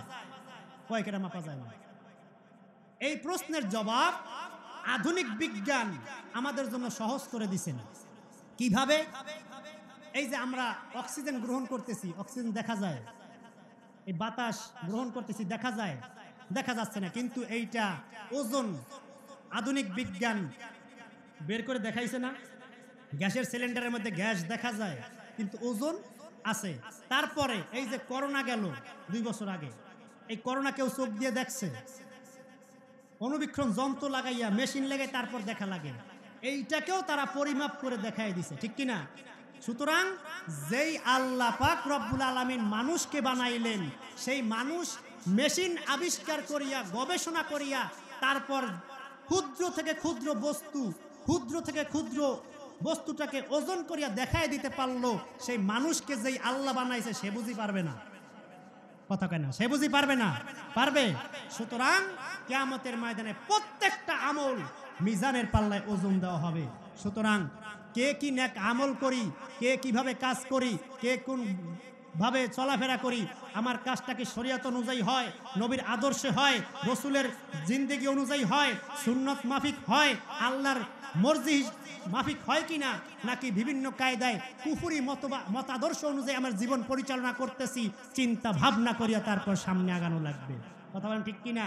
কয়েকটা মাপা যায় না। এই প্রশ্নের জবাব আধুনিক বিজ্ঞান আমাদের জন্য সহজ করে দিছে না। কিভাবে? এই যে আমরা অক্সিজেন গ্রহণ করতেছি, অক্সিজেন দেখা যায়, এই বাতাস গ্রহণ করতেছি দেখা যায়, দেখা যাচ্ছে না, কিন্তু এইটা ওজন আধুনিক বিজ্ঞান বের করে দেখাইছে না। গ্যাসের সিলিন্ডারের মধ্যে গ্যাস দেখা যায় কিন্তু ওজন আছে। তারপরে এই যে করোনা গেল 2 বছর আগে, এই করোনা কেউ চোখ দিয়ে দেখছে? অনুবীক্ষণ যন্ত্র লাগাইয়া মেশিন লাগাই তারপর দেখা লাগে। এইটাকেও তারা পরিমাপ করে দেখাই দিছে, ঠিক কিনা? সুতরাং যেই আল্লাহ পাক রব্বুল আলামিন মানুষকে বানাইলেন, সেই মানুষ মেশিন আবিষ্কার করিয়া গবেষণা করিয়া তারপর ক্ষুদ্র থেকে ক্ষুদ্র বস্তু, ক্ষুদ্র থেকে ক্ষুদ্র বস্তুটাকে ওজন করিয়া দেখাই দিতে পারলো। সেই মানুষকে যেই আল্লাহ বানাইছে সে বুঝি পারবে না? কথা কেন? সে বুঝি পারবে না? পারবে। সুতরাং কিয়ামতের ময়দানে প্রত্যেকটা আমল মিজানের পাল্লায় ওজন দেওয়া হবে। সুতরাং কে কি নেক আমল করি, কে কিভাবে কাজ করি, কে কোন ভাবে চলাফেরা করি, আমার কাজটা কি শরীয়ত অনুযায়ী হয়, নবীর আদর্শে হয়, রসুলের জিন্দেগি অনুযায়ী হয়, সুন্নত মাফিক হয়, আল্লাহর মর্জি মাফিক হয় কিনা, নাকি বিভিন্ন কায়দায় কুফরি মতাদর্শ অনুযায়ী আমার জীবন পরিচালনা করতেছি, চিন্তা ভাবনা করিয়া তারপর সামনে আগানো লাগবে। কথা বলেন ঠিক কিনা?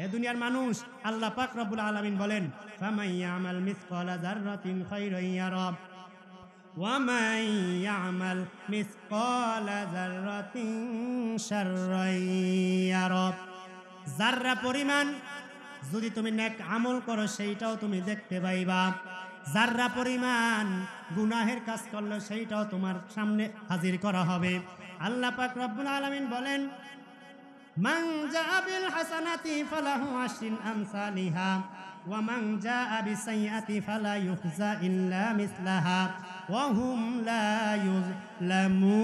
এ দুনিয়ার মানুষ আল্লাহ পাক রব্বুল আলামিন বলেন, ফামান ইয়ামাল মিসকালা যাররাতিন খায়রান ইয়ারা ওয়া মান ইয়ামাল মিসকালা যাররাতিন শাররান ইয়ারা। যাররা পরিমাণ যদি তুমি নেক আমল করো সেইটাও তুমি দেখতে পাইবা, যাররা পরিমাণ গুনাহের কাজ করলে সেইটাও তোমার সামনে হাজির করা হবে। আল্লাহ পাক রব্বুল আলামিন বলেন, মান জাআ বিল হাসানাতি ফালাহু আশরু আমসালিহা ওয়া মান জাআ বিসাইয়্যাতি ফালা ইউজা ইল্লা মিসলাহা ওয়া হুম লা ইউযলামুন।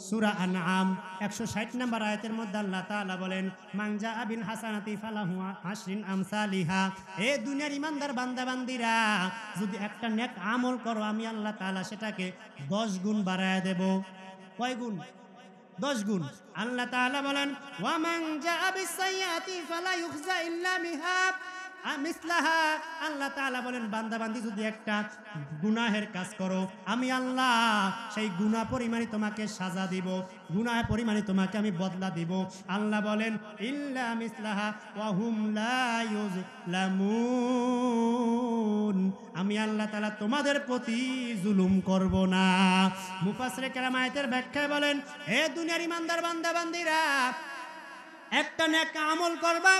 সূরা আনআম 160 নম্বর আয়াতের মধ্যে আল্লাহ তাআলা বলেন, মান জাআ বিল হাসানাতি ফালাহু আশরু আমসালিহা। এ দুনিয়ার ইমানদার বান্দা বান্দিরা, যদি একটা নেক আমল করো আমি আল্লাহ তাআলা সেটাকে 10 গুণ বাড়ায় দেব। কয় গুণ? 10 গুণ। আল্লাহ তাআলা বলেন, ওয়া মান জাআ বিসাইয়্যাতি ফালা ইউজা ইল্লা মিসলাহা। আল্লাহ তাআলা বলেন, বান্দা বান্দি যদি একটা গুনাহের কাজ করো আমি আল্লাহ সেই গুনাহ পরিমাণে তোমাকে সাজা দিব, গুনাহ পরিমাণে তোমাকে আমি বদলা দিব। আল্লাহ বলেন, ইল্লা মিসলাহা ওয়া হুম লা ইউযলামুন। আমি আল্লাহ তাআলা তোমাদের প্রতি জুলুম করব না। মুফাসসিরে কেরাম আয়াতের ব্যাখ্যায় বলেন, হে দুনিয়ার ইমানদার বান্দা বান্দিরা, একটা নেক আমল করবা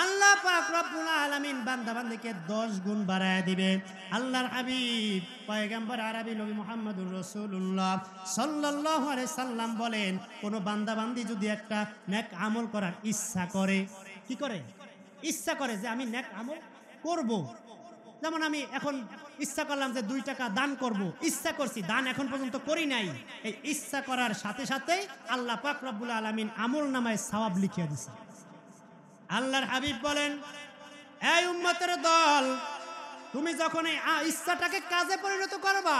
আল্লাহ পাক রব্বুল আলামিন বান্দা বান্দিকে 10 গুণ বাড়ায় দিবে। আল্লাহর হাবিব পয়গম্বর আরবি নবী মুহাম্মদুর রাসূলুল্লাহ সাল্লাল্লাহু আলাইহি সাল্লাম বলেন, কোন বান্দা বান্দি যদি একটা নেক আমল করার ইচ্ছা করে, কি করে? ইচ্ছা করে যে আমি নেক আমল করব। যেমন আমি এখন ইচ্ছা করলাম যে 2 টাকা দান করব, ইচ্ছা করছি, দান এখন পর্যন্ত করি নাই। এই ইচ্ছা করার সাথে সাথে আল্লাহ পাক রব্বুল আলামিন আমল নামায় সওয়াব লিখিয়ে দিয়েছে। আল্লাহর হাবিব বলেন, এই উম্মতের দল, তুমি যখন এই ইচ্ছাটাকে কাজে পরিণত করবা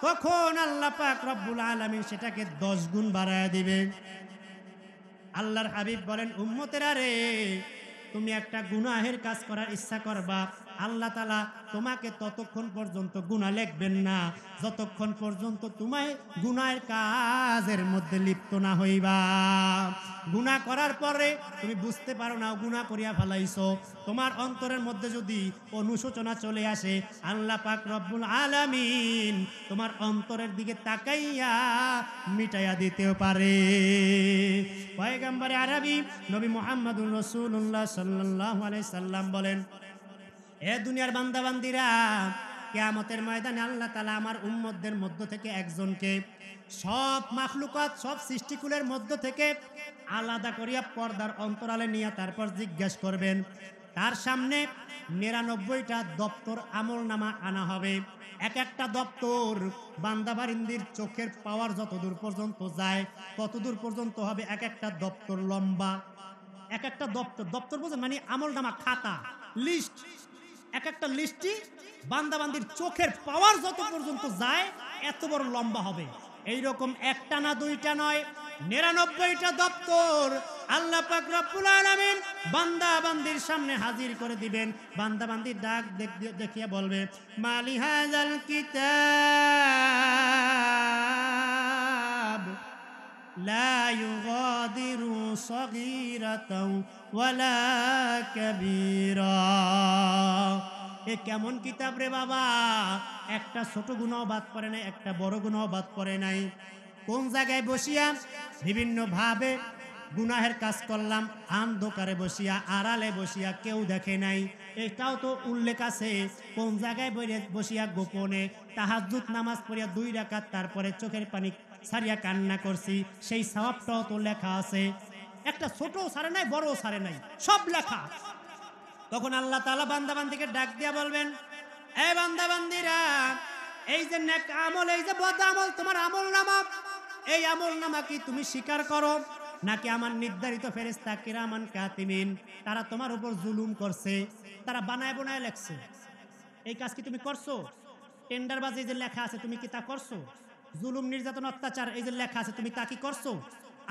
তখন আল্লাহ পাক রব্বুল আলামিন সেটাকে 10 গুণ বাড়ায় দিবে। আল্লাহর হাবিব বলেন, উম্মতেরা রে, তুমি একটা গুনাহের কাজ করার ইচ্ছা করবা, আল্লাহ তাআলা তোমাকে ততক্ষণ পর্যন্ত গুনাহ লিখবেন না যতক্ষণ পর্যন্ত তুমি গুনাহের কাজের মধ্যে লিপ্ত না হইবা। গুনাহ করার পরে তুমি বুঝতে পারো না গুনাহ করিয়া ফেলাইছো, তোমার অন্তরের মধ্যে যদি অনুশোচনা চলে আসে, আল্লাহ পাক রব্বুল আলামিন তোমার অন্তরের দিকে তাকাইয়া মিটাইয়া দিতেও পারে। পয়গম্বর আরবি নবী মুহাম্মদুর রাসূলুল্লাহ সাল্লাল্লাহু আলাইহি সাল্লাম বলেন, এ দুনিয়ার বান্দা বান্দিরা, কিয়ামতের ময়দানে আল্লাহ তাআলা আমার উম্মতদের মধ্য থেকে একজনকে সব মাখলুকাত, সব সৃষ্টিকুলের মধ্য থেকে আলাদা করিয়া পর্দার অন্তরালে নিয়ে তারপর জিজ্ঞেস করবেন। তার সামনে 99টা দপ্তর আমল নামা আনা হবে। এক একটা দপ্তর বান্দা বান্দির চোখের পাওয়ার যতদূর পর্যন্ত যায় ততদূর পর্যন্ত হবে এক একটা দপ্তর লম্বা। এক একটা দপ্তর বলতে মানে আমল নামা খাতা, লিস্ট। এক একটা লিস্টই বান্দা বান্দির চোখের পাওয়ার যত পর্যন্ত যায় এত বড় লম্বা হবে। এইরকম একটা না দুইটা নয়, 99টা দপ্তর আল্লাহ পাক রব্বুল আলামিন বান্দা বান্দির সামনে হাজির করে দিবেন। বান্দা বান্দির ডাক দেখিয়ে বলবে, মালি হাযাল কিতাব লা ইউগাদিরু সগীরাতাও ওয়ালা কাবীরা। এ কেমন কিতাব রে বাবা, একটা ছোট গুনাহ বাদ পড়ে নাই, একটা বড় গুনাহ বাদ পড়ে নাই। কোন জায়গায় বসিয়া বিভিন্ন ভাবে গুনাহের কাজ করলাম, অন্ধকারে বসিয়া, আড়ালে বসিয়া, কেউ দেখে নাই, এটাও তো উল্লেখ আছে। কোন জায়গায় বসিয়া গোপনে তাহাজ্জুদ নামাজ পড়িয়া 2 রাকাত তারপরে চোখের পানি ছাড়িয়া কান্না করছি, সেই সওয়াবটাও তো লেখা আছে। একটা ছোট সারে নাই, বড় সারে নাই, সব লেখা। তখন আল্লাহ তাআলা বান্দা বান্দিকে ডাক দিয়া বলবেন, এই বান্দা বান্দিরা, এই যে নেক আমল, এই যে বদ আমল, তোমার আমল নামা, এই আমল নামা কি তুমি স্বীকার করো, নাকি আমার নির্ধারিত ফেরেশতা কিরামান কাতিমিন তারা তোমার উপর জুলুম করছে, তারা বানায় বানায় লেখছে? এই কাজ কি তুমি করছো? টেন্ডারবাজি যে লেখা আছে তুমি কি তা করছো? জুলুম নির্যাতন অত্যাচার এই যে লেখা আছে তুমি তা কি করছো?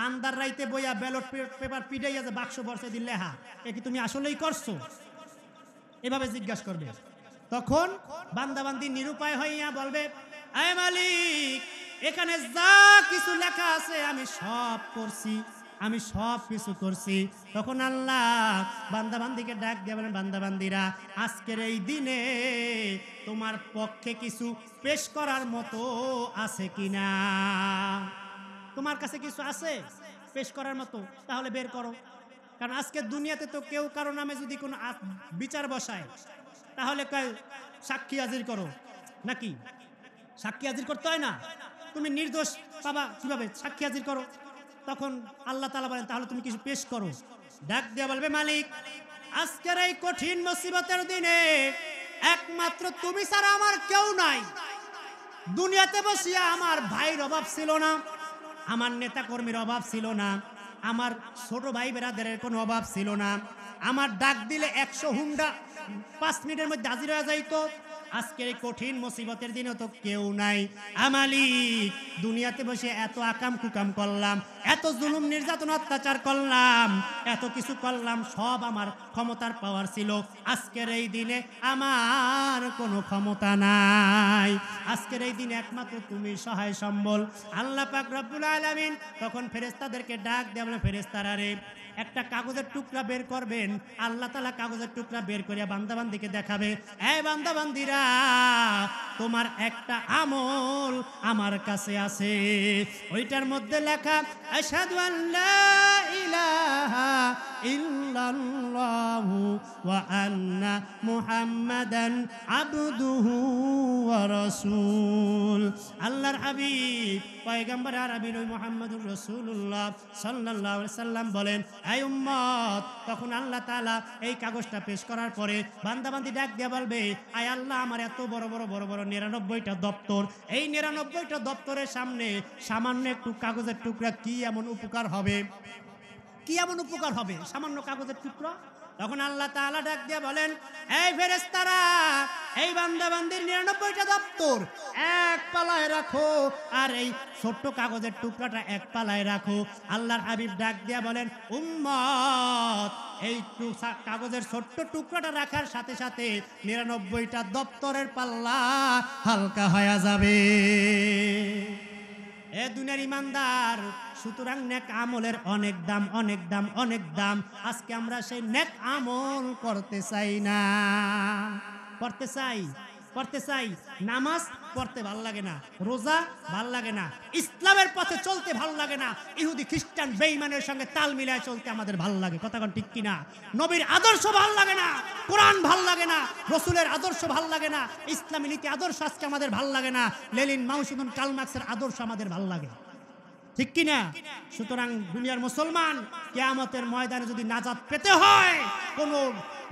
আন্দার রাইতে বইয়া ব্যালট পেপার পিটাইয়া যে বাক্স বর্ষে দিন লেখা, এ কি তুমি আসলেই করছো? এভাবে জিজ্ঞাসা করবে। তখন বান্দাবান্দি নিরুপায় হইয়া বলবে, আয় মালিক, এখানে যা কিছু লেখা আছে আমি সব করছি, আমি সব কিছু করছি। তখন আল্লাহ বান্দাবান্দিকে ডাক দিয়ে বলেন, বান্দাবান্দিরা, আজকের এই দিনে তোমার পক্ষে কিছু পেশ করার মতো আছে কিনা? তোমার কাছে কিছু আছে পেশ করার মতো? তাহলে বের করো। কারণ আজকে দুনিয়াতে তো কেউ কারো নামে যদি কোনো বিচার বসায়, তাহলে সাক্ষী হাজির করো, নাকি? সাক্ষী হাজির করতে হয় না? তুমি নির্দোষ পাবা কিভাবে? সাক্ষী হাজির করো। তখন আল্লাহ তাআলা বলেন, তাহলে তুমি কিছু পেশ করো। ডাক দিয়া বলবে, মালিক, আজকের এই কঠিন মুসিবতের দিনে একমাত্র তুমি ছাড়া আমার কেউ নাই। দুনিয়াতে বসিয়া আমার ভাইয়ের অভাব ছিল না, আমার নেতা কর্মীর অভাব ছিল না, আমার ছোট ভাই বেরাদের কোনো অভাব ছিল না। আমার ডাক দিলে 100 হুন্ডা 5 মিনিটের মধ্যে হাজির হয়ে যাইতো। আজকের এই কঠিন মুসিবতের দিনে তো কেউ নাই। মালিক, দুনিয়াতে বসে এত আকাম কুকাম করলাম, এত জুলুম নির্যাতন অত্যাচার করলাম, এত কিছু করলাম, সব আমার ক্ষমতার পাওয়ার ছিল। আজকের এই দিনে আমার কোনো ক্ষমতা নাই। আজকের এই দিনে একমাত্র তুমি সহায় সম্বল। আল্লাহ পাক রব্বুল আলামিন তখন ফেরেশতাদেরকে ডাক দিয়ে বলে, ফেরেশতারা রে, একটা কাগজের টুকরা বের করবেন। আল্লাহ তাআলা কাগজের টুকরা বের করিয়া বান্দাবান্দিকে দেখাবে, এই বান্দাবান্দিরা, তোমার একটা আমল আমার কাছে আছে, ওইটার মধ্যে লেখা আশহাদু আল্লা ইলাহা ইল্লাল্লাহু ওয়া আন্না মুহাম্মাদান আবদুহু ওয়া রাসূল। আল্লাহর হাবিব পয়গম্বর আরবি নবী মুহাম্মদুর রাসূলুল্লাহ সাল্লাল্লাহু আলাইহি সাল্লাম বলেন, এই উম্মত, তখন আল্লাহ তাআলা এই কাগজটা পেশ করার পরে বান্দাবান্দি ডাক দিয়ে বলবে, আয় আল্লাহ, আমার এত বড় বড় 99টা দপ্তর, এই 99টা দপ্তরের সামনে সামান্য একটু কাগজের টুকরা কি এমন উপকার হবে? কি এমন উপকার হবে সামান্য কাগজের টুকরা? তখন আল্লাহ তাআলা ডাক দিয়ে বলেন, এই ফেরেশতারা, এই বান্দাবান্দির 99টা দপ্তর এক পালায় রাখো, আর এই ছোট্ট কাগজের টুকরাটা এক পালায় রাখো। আল্লাহর হাবিব ডাক দিয়ে বলেন, উম্মত, এই কাগজের ছোট্ট টুকরাটা রাখার সাথে সাথে 99টা দপ্তরের পাল্লা হালকা হয়ে যাবে। এ দুনিয়ার ইমানদার, সুতরাং নেক আমলের অনেক দাম, অনেক দাম, অনেক দাম। আজকে আমরা সেই নেক আমল করতে চাই না। করতে চাই নামাজ পড়তে ভাল লাগে না, রোজা ভাল লাগে না, ইসলামের পথে চলতে ভাল লাগে না, ইহুদি খ্রিস্টান বেঈমানের সঙ্গে তাল মিলায় চলতে আমাদের ভাল লাগে। কথা কোন ঠিক কিনা? নবীর আদর্শ ভাল লাগে না, কোরআন ভাল লাগে না, রসুলের আদর্শ ভাল লাগে না, ইসলামী নীতি আদর্শ আজকে আমাদের ভাল লাগে না, লেনিন, মাও সেতুং, কার্ল মার্ক্সের আদর্শ আমাদের ভাল লাগে, ঠিক কিনা? সুতরাং দুনিয়ার মুসলমান, কিয়ামতের ময়দানে যদি নাজাত পেতে হয়, কোন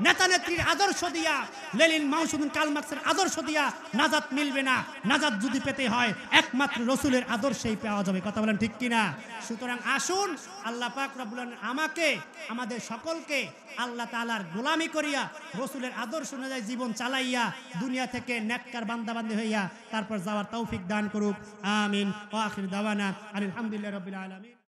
নেতা নেত্রীর আদর্শ দিয়া, লেনিন, মাও সেতুং, কার্ল মার্ক্সের আদর্শ দিয়া নাজাত মিলবে না। নাজাত যদি পেতে হয় একমাত্র রসুলের আদর্শেই পাওয়া যাবে। কথা বলেন ঠিক কিনা? সুতরাং আসুন, আল্লাহ পাক রব্বুল আলামিন আমাকে, আমাদের সকলকে আল্লাহ তাআলার গোলামি করিয়া, রসুলের আদর্শ অনুযায়ী জীবন চালাইয়া, দুনিয়া থেকে নেককার বান্দাবান্দি হইয়া তারপর যাওয়ার তৌফিক দান করুক। আমিন। ওয়া আখির দাওয়ানা আলহামদুলিল্লাহি রাব্বিল আলামিন।